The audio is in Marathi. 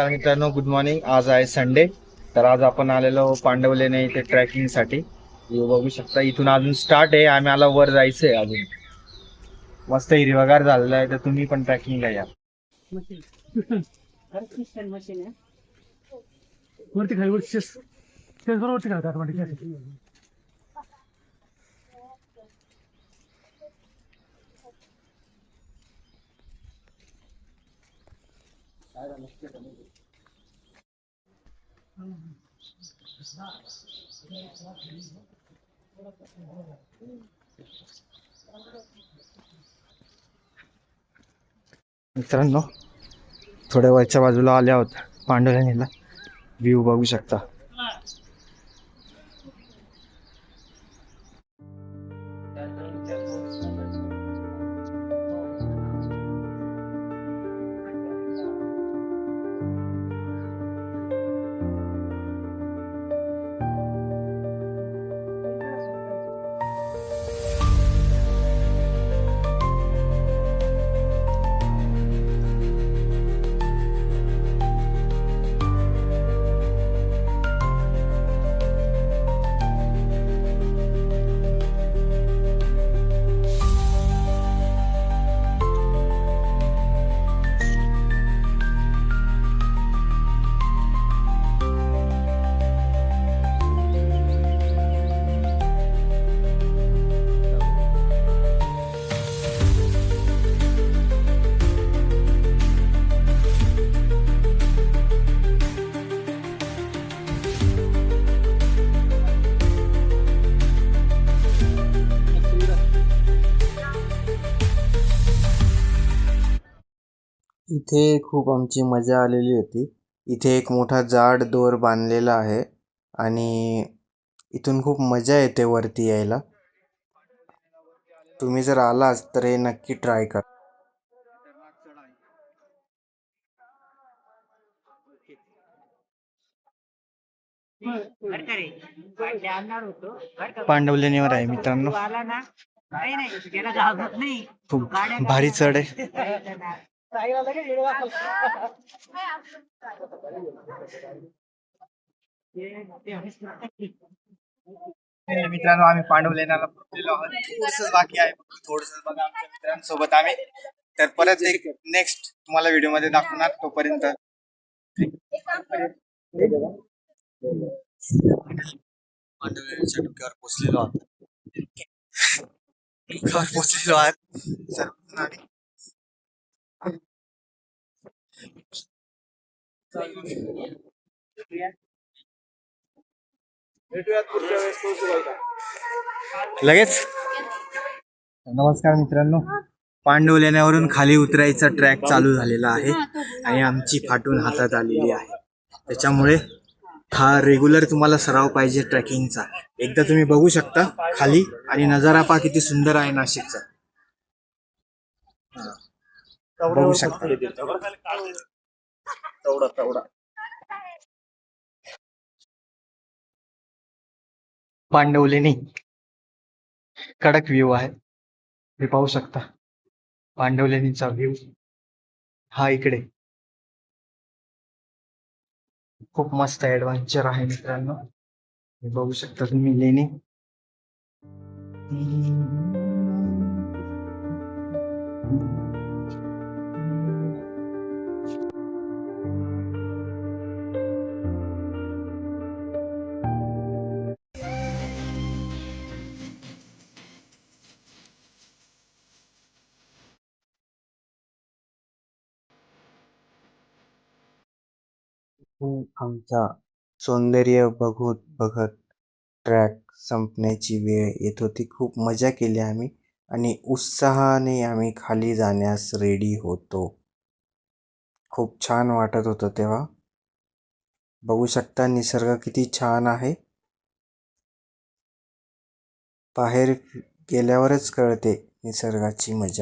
नमस्कार मित्रांनो, गुड मॉर्निंग. आज आहे संडे. तर आज आपण आलेलो पांडवलेने इथे ट्रॅकिंगसाठी. बघू शकता इथून अजून स्टार्ट आहे. आम्ही आला वर जायचंय अजून. मस्त हिरवागार झालेला आहे, तर तुम्ही पण ट्रॅकिंगला या. वरती खाली वरती शेस बरोबर वरती खाली मित्रांनो, थोड्या वरच्या बाजूला आले आहोत पांडवलेनीला. व्ह्यू बघू शकता. इथे खूप आमची मजा आलेली होती. इथे एक मोठा जाड दोर बांधलेला आहे आणि इथून खूप मजा येते वरती यायला. तुम्ही जर आलात तर हे नक्की ट्राय करा. पांडवलेनीवर आहे मित्रांनो. खूप भारी चढ आहे. मित्रांनो, आम्ही पांडवलेनाला पोहोचलेलो आहोत. थोडंसं बाकी आहे, थोडंसं बघा आमच्या मित्रांसोबत आम्ही. तर परत एक नेक्स्ट तुम्हाला व्हिडिओ मध्ये दाखवणार. तोपर्यंत पांडवलेनीच्या डोक्यावर पोहोचलेलो आहोत. डोक्यावर पोहोचलेलो आहोत सर्व. लगेच. नमस्कार मित्रांनो, पांडवलेण्यावरून खाली उतरायचा ट्रॅक चालू झालेला आहे आणि आमची फाटून हातात आलेली आहे. त्याच्यामुळे हा रेग्युलर तुम्हाला सराव पाहिजे ट्रॅकिंगचा. एकदा तुम्ही बघू शकता खाली, आणि नजारा पहा किती सुंदर आहे नाशिकचा. बघू शकता. पांडवलेनी कडक व्ह्यू आहे, हे पाहू शकता. पांडवलेनीचा व्ह्यू हा इकडे खूप मस्त ऍडव्हेंचर आहे मित्रांनो. हे बघू शकता तुम्ही लेणी. आमचा सौंदर्य बघत बघत ट्रॅक संपण्याची वेळ येत होती. खूप मजा केली आम्ही आणि उत्साहाने आम्ही खाली जाण्यास रेडी होतो. खूप छान वाटत होतं तेव्हा. बघू शकता निसर्ग किती छान आहे. बाहेर गेल्यावरच कळते निसर्गाची मजा.